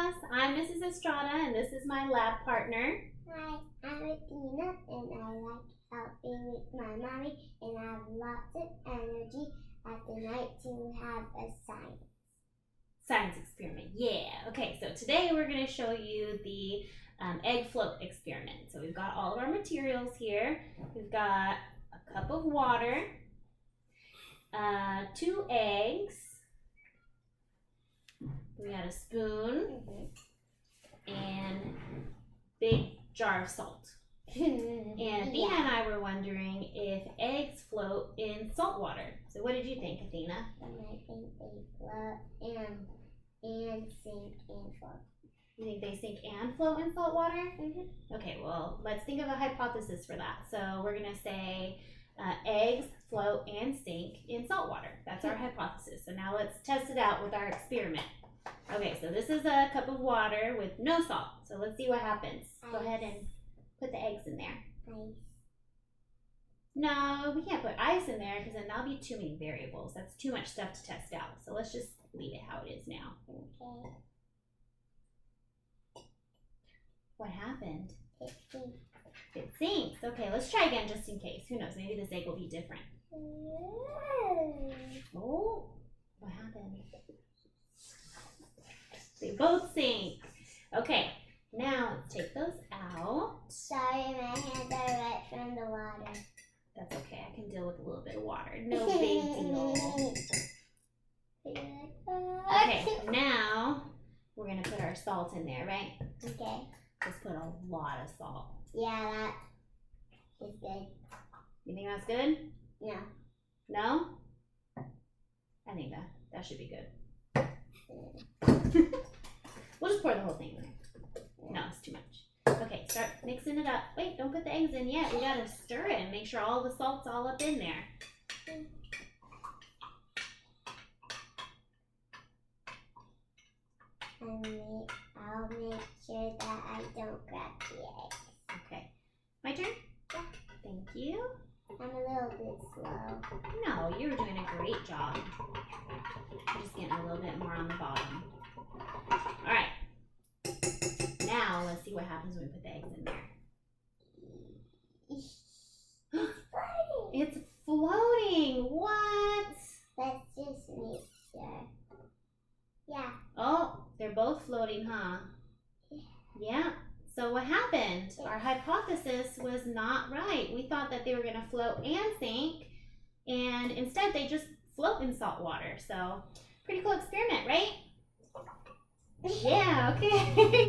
class. I'm Mrs. Estrada, and this is my lab partner. Hi, I'm Athena, and I like helping with my mommy, and I have lots of energy at the night to have a Science experiment. Yeah. Okay, so today we're going to show you the egg float experiment. So we've got all of our materials here. We've got a cup of water, 2 eggs, we got a spoon, and big jar of salt. And Athena and I were wondering if eggs float in salt water. So what did you think, Athena? I think they float and sink and float. You think they sink and float in salt water? Mm-hmm. Okay, well, let's think of a hypothesis for that. So we're going to say eggs float and sink in salt water. That's our hypothesis. So now let's test it out with our experiment. Okay, so this is a cup of water with no salt. So let's see what happens. Go ahead and put the eggs in there. Ice. No, we can't put ice in there because then that'll be too many variables. That's too much stuff to test out. So let's just leave it how it is now. Okay. What happened? It sinks. It sinks. Okay, let's try again just in case. Who knows? Maybe this egg will be different. Oh, what happened? They both sink. Okay, now let's take those out. Sorry, my hands are wet from the water. That's okay. I can deal with a little bit of water. No big deal. Okay, now we're going to put our salt in there, right? Okay. Let's put a lot of salt. Yeah, that is good. You think that's good? No. No? I think that should be good. We'll just pour the whole thing in there. No, it's too much. Okay, start mixing it up. Wait, don't put the eggs in yet. We gotta stir it and make sure all the salt's all up in there. I'll make sure that I don't crack the eggs. Okay. My turn? Yeah. Thank you. I'm a little bit slow. No, you were doing a great job. I'm just getting a little bit more on the bottom. All right. Now let's see what happens when we put the eggs in there. It's floating. What? Let's just make sure. Yeah. Oh, they're both floating, huh? Yeah. So what happened? Our hypothesis was not right. We thought that they were going to float and sink, and instead they just float in salt water. So pretty cool experiment, right? Yeah, okay.